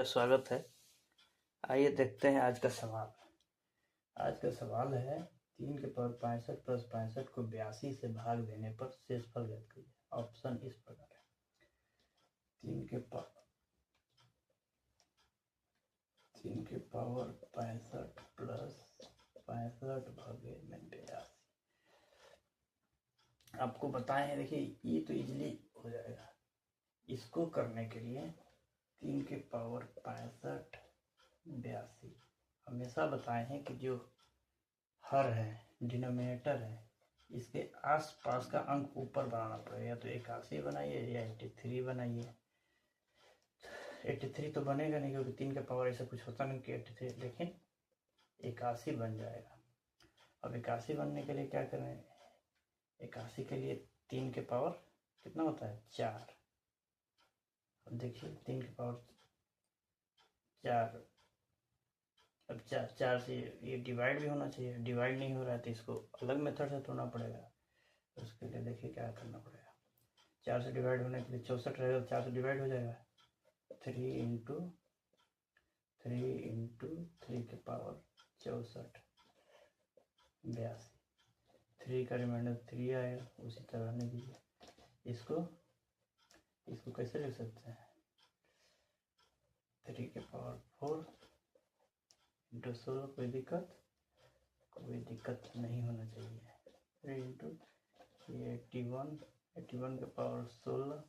का स्वागत है। आइए देखते हैं आज का सवाल। आज का सवाल है 3 के पावर 65 प्लस 65 को 82 से भाग देने पर शेषफल ज्ञात कीजिए। ऑप्शन इस प्रकार है। 3 के पावर 65 प्लस 65 भागे में 82। आपको बताए हैं, देखिए ये तो इजीली हो जाएगा। इसको करने के लिए 3 के पावर 65 82 हमेशा बताए हैं कि जो हर है, डिनोमिनेटर है, इसके आसपास का अंक ऊपर बनाना पड़ेगा। या तो 81 बनाइए या 83 बनाइए। 83 तो बनेगा नहीं, क्योंकि 3 का पावर ऐसा कुछ होता नहीं कि 83, लेकिन 81 बन जाएगा। अब 81 बनने के लिए क्या करें? 81 के लिए 3 के पावर कितना होता है? 4। अब देखिए 3 के पावर 4, अब 4 से ये डिवाइड भी होना चाहिए। डिवाइड नहीं हो रहा है तो इसको अलग मेथड से तोड़ना पड़ेगा। उसके लिए देखिए क्या करना पड़ेगा। 4 से डिवाइड होने के लिए 64 रहेगा, तो 4 से डिवाइड हो जाएगा। 3 इंटू 3 के पावर 64 82। 3 का रिमाइंडर 3 आएगा, उसी तरह रहने दीजिए। इसको कैसे लिख सकते हैं? 3 के पावर 4 इंटू 16। कोई दिक्कत नहीं होना चाहिए। 3 इंटू 81 के पावर 16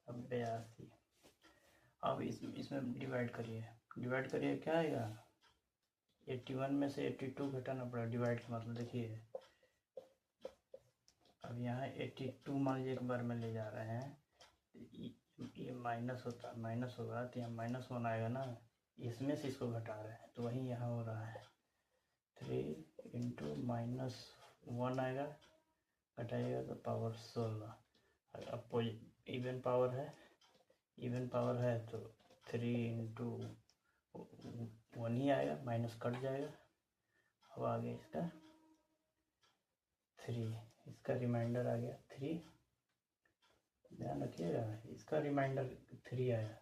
अब 82। अब इसमें डिवाइड करिए क्या आएगा? 81 में से 82 घटाना पड़ेगा। डिवाइड का मतलब देखिए, अब यहाँ 82 मान लीजिए एक बार में ले जा रहे हैं, ये माइनस होगा तो यहाँ -1 आएगा ना, इसमें से इसको घटा रहे हैं तो वही यहाँ हो रहा है। 3 इंटू -1 आएगा, घटाइएगा तो पावर 16। अब इवन पावर है तो 3 इंटू 1 ही आएगा, माइनस कट जाएगा। अब आगे इसका 3, इसका रिमाइंडर आ गया 3। ध्यान रखिएगा, इसका रिमाइंडर 3 आया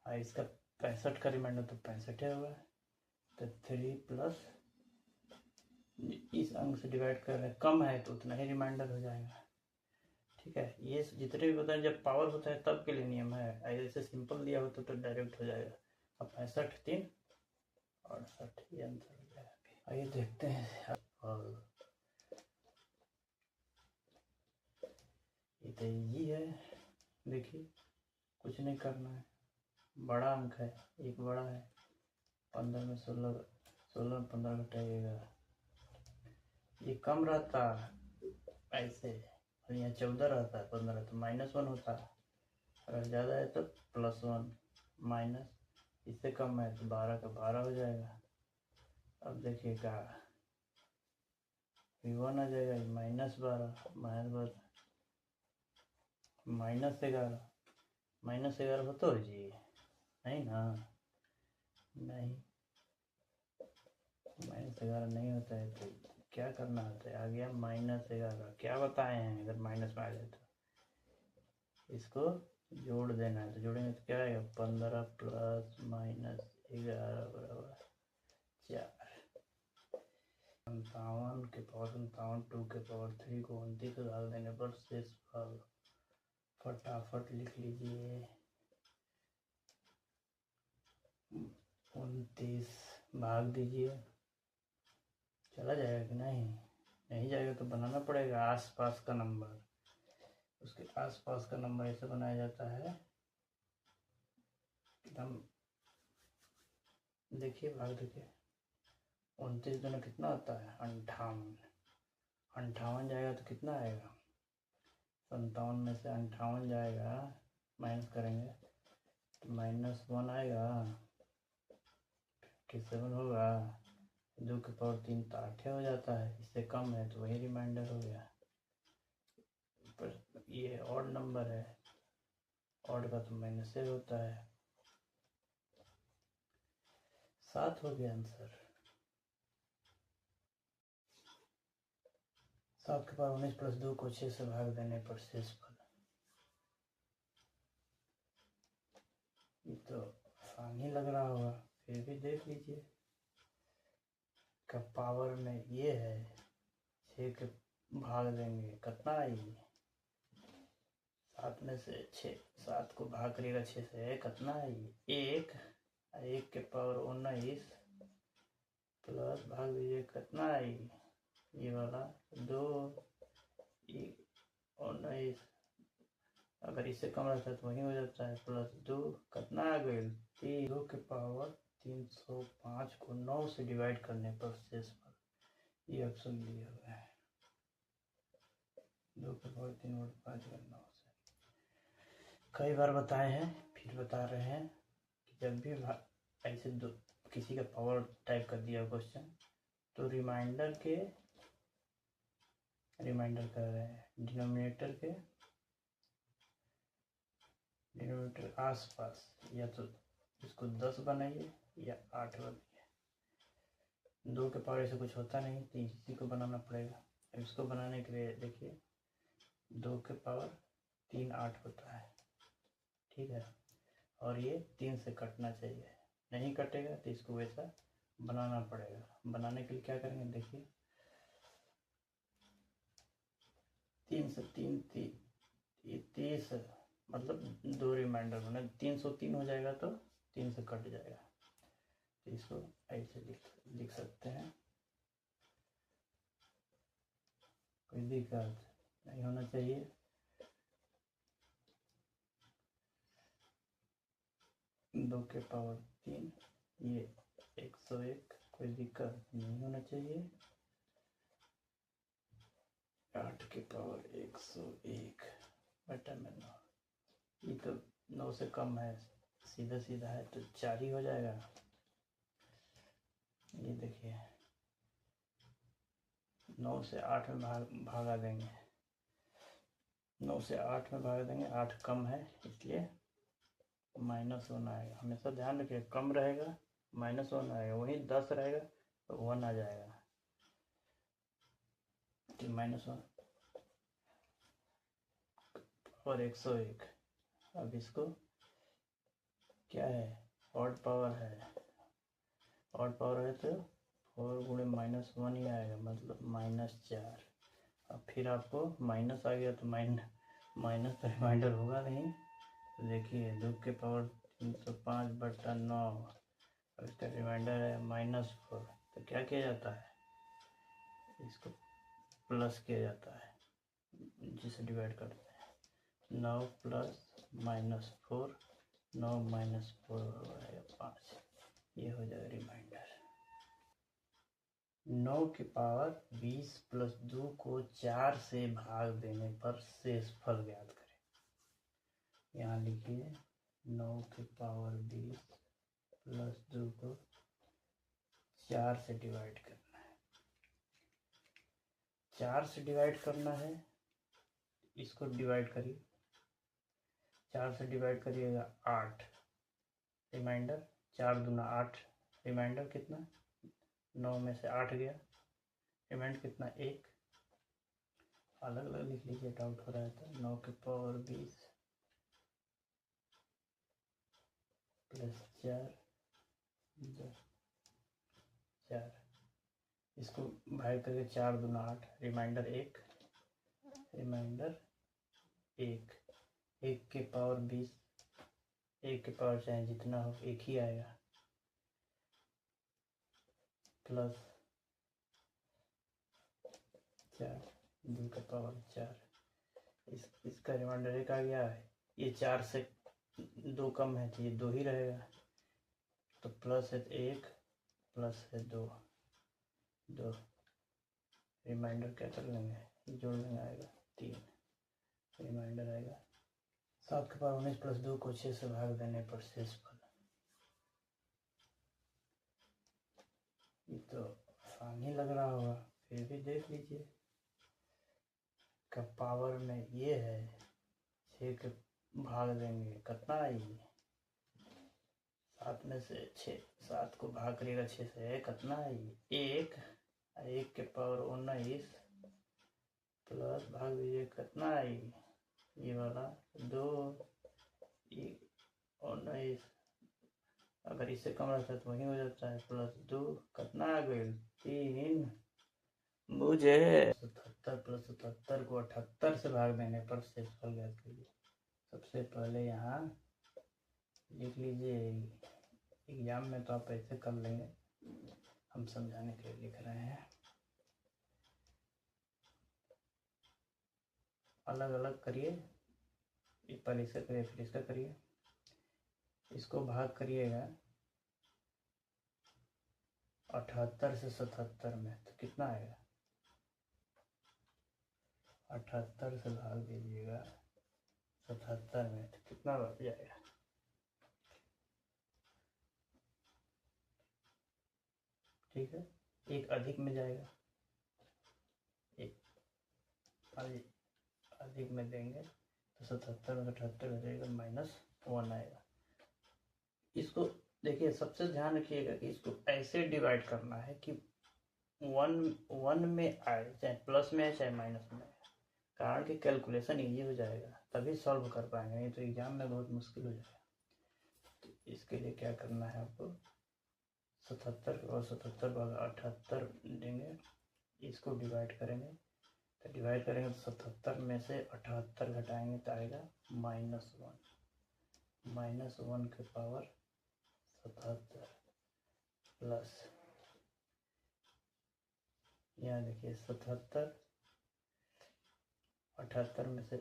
और इसका 65 का रिमाइंडर तो 65 है हुआ। तो 3 प्लस इस अंक से डिवाइड कर रहे हैं, कम है तो उतना ही रिमाइंडर हो जाएगा। ठीक है, ये जितने भी बताएं जब पावर होता है तब के लिए नियम है। ऐसे सिंपल दिया होता तो डायरेक्ट हो जाएगा। अब 65 3 68, ये आंसर हो जाएगा। आइए देखते हैं। और ये तो इजी है। देखिए कुछ नहीं करना है, बड़ा अंक है, एक बड़ा है। 15 में 16 में 15 घटाइएगा, ये कम रहता ऐसे, और यहाँ 14 रहता है, 15 तो -1 होता है। अगर ज़्यादा है तो +1, माइनस इससे कम है तो 12 का 12 हो जाएगा। अब देखिएगा V1 आ जाएगा, -12 -11 हो तो जी, नहीं ना, नहीं, -11 नहीं होता है तो क्या करना होता है? आ गया -11। क्या बताए हैं? अगर माइनस में आ जाए तो इसको जोड़ देना है। तो जोड़ेंगे तो क्या आएगा? 15 प्लस -11 बराबर 4। 57 के पावर 57 2 के पावर 3 को 29 से भाग देने पर शेषफल फटाफट लिख लीजिए। 29 भाग दीजिए, चला जाएगा कि नहीं जाएगा तो बनाना पड़ेगा आसपास का नंबर। उसके आसपास का नंबर ऐसे बनाया जाता है एकदम। देखिए भाग देखिए, 29 दूना कितना होता है? 58। 58 जाएगा तो कितना आएगा? 57 में से 58 जाएगा, माइनस करेंगे तो -1 आएगा, 57 होगा। 2 के पावर 3 तो 8 हो जाता है, इससे कम है तो वही रिमाइंडर हो गया। पर ये ऑड नंबर है, ऑड का तो माइनस से होता है। 7 हो गया आंसर। 7 के पावर 19 प्लस 2 को 6 से भाग देने पर शेषफल। ये तो आसान ही लग रहा होगा, फिर भी देख लीजिए। का पावर में ये है, 6 के भाग देंगे कितना आई, 7 में से 6, 7 को भाग करिएगा 6 से, कितना आई 1, 1 के पावर 19 प्लस भाग दीजिए कितना आई, ये वाला 2, 19, अगर इससे कम रहता है तो वही हो जाता है, प्लस 2 कितना आ गई 3, 2 के पावर 305 को 9 से डिवाइड करने पर शेषफल, ये ऑप्शन दिया हुआ है। 2 के पावर 3/5 का 9 से। कई बार बताए हैं, फिर बता रहे हैं कि जब भी ऐसे दो किसी का पावर टाइप कर दिया क्वेश्चन, तो रिमाइंडर कर रहे हैं, डिनोमिनेटर आसपास, या तो इसको 10 बनाइए या 8 बनाइए। 2 के पावर ऐसे कुछ होता नहीं, तो इसी को बनाना पड़ेगा। इसको बनाने के लिए देखिए, 2 के पावर 3 8 होता है, ठीक है, और ये 3 से कटना चाहिए, नहीं कटेगा तो इसको वैसा बनाना पड़ेगा। बनाने के लिए क्या करेंगे, देखिए 3 से 3 30, मतलब 2 रिमाइंडर बने, 303 हो जाएगा तो 3 से कट जाएगा, तो इसको ऐसे लिख सकते हैं, कोई दिक्कत नहीं होना चाहिए। दो के पावर 3, ये 101, कोई दिक्कत नहीं होना चाहिए। 8 के पावर 101 बटा में 9, ये तो 9 से कम है, सीधा सीधा है तो 4 ही हो जाएगा। ये देखिए 9 से 8 में भागा देंगे, 9 से 8 में भागा देंगे, 8 कम है इसलिए -1 आएगा। हमेशा ध्यान रखिए, कम रहेगा -1 आएगा, वहीं 10 रहेगा तो 1 आ जाएगा, तो -1 और 101। अब इसको क्या है, ऑड पावर है, ऑड पावर है तो 4 गुणे -1 ही आएगा, मतलब -4। अब फिर आपको माइनस आ गया तो माइनस तो रिमाइंडर होगा नहीं, तो देखिए 2 के पावर 305 बटा 9, और इसका रिमाइंडर है -4, तो क्या किया जाता है, इसको प्लस किया जाता है, जिसे डिवाइड करते हैं, 9 प्लस -4, 9 -4 हो जाएगा 5, ये हो जाएगा रिमाइंडर। 9 के पावर 20 प्लस 2 को 4 से भाग देने पर शेषफल ज्ञात करें। यहाँ लिखिए 9 के पावर 20 प्लस 2 को 4 से डिवाइड करना है, 4 से डिवाइड करना है, इसको डिवाइड करिए, 4 से डिवाइड करिएगा 8, रिमाइंडर 4 दूना 8, रिमाइंडर कितना, 9 में से 8 गया, रिमाइंडर कितना 1, अलग अलग लिख लीजिए, डाउट हो रहा है तो। 9 के पावर 20 प्लस 4 4, इसको भाग करके 4 दूना 8, रिमाइंडर 1, रिमाइंडर 1, 1 के पावर 20, 1 के पावर चाहे जितना हो 1 ही आएगा, प्लस 4, 2 का पावर 4, इसका रिमाइंडर 1 आ गया है, ये 4 से 2 कम है तो ये 2 ही रहेगा, तो प्लस है 1 प्लस है 2, रिमाइंडर क्या कर लेंगे, जोड़ लेंगे, आएगा 3, रिमाइंडर आएगा 7 के पावर 19 प्लस 2 को 6 से भाग देने पर शेषफल। ये तो आसान ही लग रहा होगा, फिर भी देख लीजिए। का पावर में ये है, 6 के भाग देंगे कितना आई, 7 में से 6, 7 को भाग करिएगा 6 से, कितना आई 1, 1 के पावर 19 प्लस भाग दीजिए कितना आई, ये वाला 2, 19 अगर इससे कम रहता है तो वही हो जाता है, +2 कितना आ गई 3। मुझे 77 + 77 को 78 से भाग देने पर शेषफल ज्ञात कीजिए। सबसे पहले यहाँ लिख लीजिए, एग्जाम में तो आप ऐसे कर लेंगे, हम समझाने के लिए लिख रहे हैं। अलग अलग करिए, पहले इसका करिए फिर इसका करिए। इसको भाग करिएगा 78 से 77 में तो कितना आएगा, 78 से भाग दीजिएगा 77 में तो कितना बच जाएगा, ठीक है। एक अधिक में जाएगा, एक अधिक में देंगे तो 77 में 78 हो जाएगा, -1 आएगा। इसको देखिए, सबसे ध्यान रखिएगा कि इसको ऐसे डिवाइड करना है कि 1 में आए, चाहे प्लस में आए चाहे माइनस में आए, कारण कि कैलकुलेशन इजी हो जाएगा, तभी सॉल्व कर पाएंगे, नहीं तो एग्जाम में बहुत मुश्किल हो जाएगा। तो इसके लिए क्या करना है आपको, 77 और 77 भाग 78 देंगे, इसको डिवाइड करेंगे, तो डिवाइड करेंगे तो 77 में से 78 घटाएंगे तो आएगा -1, -1 के पावर 77 प्लस, यहाँ देखिए 77 78 में से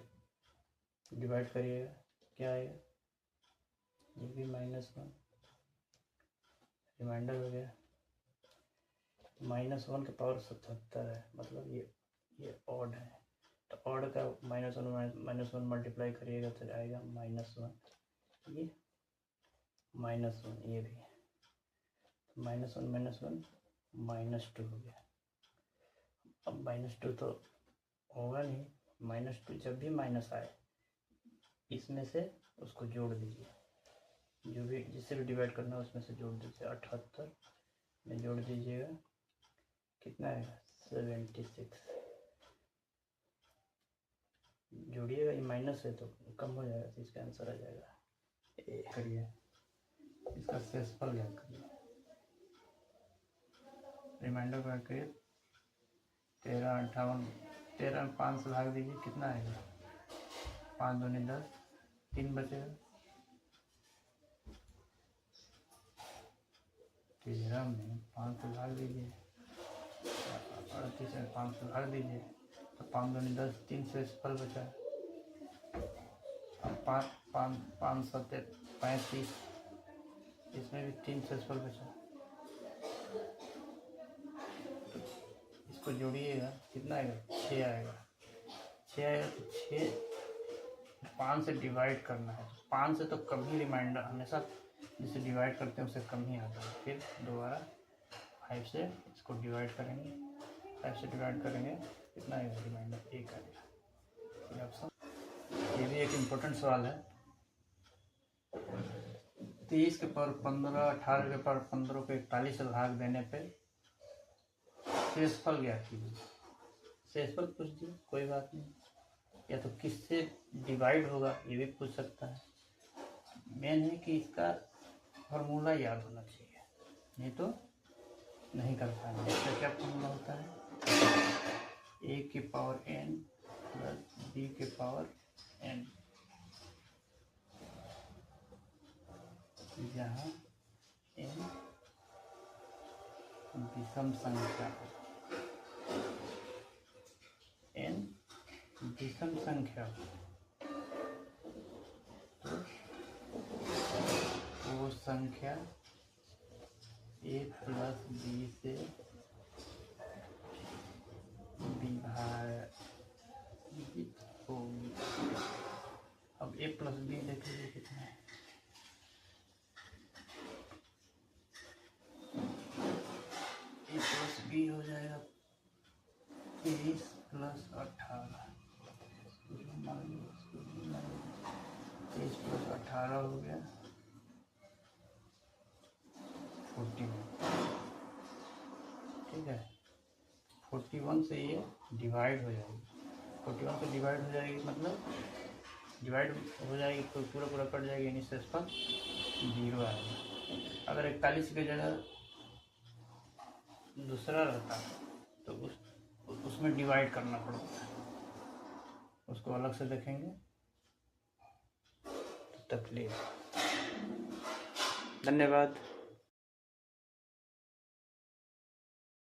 डिवाइड करिएगा, क्या आएगा, ये भी -1, रिमाइंडर हो गया, -1 के पावर 77 है, मतलब ये ऑड है, तो ऑड का -1 मल्टीप्लाई करिएगा तो आएगा -1, ये -1, ये भी -1 -2 हो गया। अब -2 तो होगा नहीं, -2 जब भी माइनस आए इसमें से उसको जोड़ दीजिए, जो भी जिससे भी डिवाइड करना है उसमें से जोड़ दीजिए, 78 में जोड़ दीजिएगा, कितना आएगा 76, जोड़िएगा, ये माइनस है तो कम हो जाएगा, तो इसका आंसर आ जाएगा ए। करिए इसका शेषफल ज्ञात करिए, रिमाइंडर का करिए, 13 58, 13 में 5 से भाग दीजिए, कितना आएगा, 5 दूनी 10, 3 बचेगा, 13 में 5 से भाग दीजिए, 38 में 5 से भाग दीजिए, तो 5 दूनी 10, 3 शेषफल बचा, अब 5 7 35, इसमें भी 3 शेषफल बचा, इसको जोड़िएगा, कितना आएगा 6 आएगा, 6 आएगा, तो 6 5 से डिवाइड करना है, 5 से तो कम ही, रिमाइंडर हमेशा जिसे डिवाइड करते हैं उससे कम ही आता है, फिर दोबारा 5 से इसको डिवाइड करेंगे, 5 से डिवाइड करेंगे, कितना आएगा, रिमाइंडर 1 आएगा। ये ऑप्शन, ये भी एक इम्पोर्टेंट सवाल है। 23 के पावर 15, 18 के पावर 15 को 41 से भाग देने पे शेषफल ज्ञात कीजिए। शेषफल पूछ दिए, कोई बात नहीं, या तो किससे डिवाइड होगा ये भी पूछ सकता है, मेन है कि इसका फॉर्मूला याद होना चाहिए, नहीं तो नहीं कर पाएंगे। इसका क्या फॉर्मूला होता है, a की पावर n प्लस b के पावर n, जहाँ n विषम संख्या हो, n विषम संख्या हो तो वो संख्या a प्लस b से विभाजित होगी। अब a प्लस b देखिए कितना है, a प्लस b हो जाएगा 23 प्लस 18, 23 प्लस 18 हो गया 41, ठीक है। 41 से ये डिवाइड हो जाएगी, 41 से डिवाइड हो जाएगी, मतलब डिवाइड हो जाएगी तो पूरा कट जाएगी, यानी शेषफल 0 आएगा। अगर 41 की जगह दूसरा रहता तो उसमें डिवाइड करना पड़ता है, उसको अलग से देखेंगे। तब तक के लिए धन्यवाद।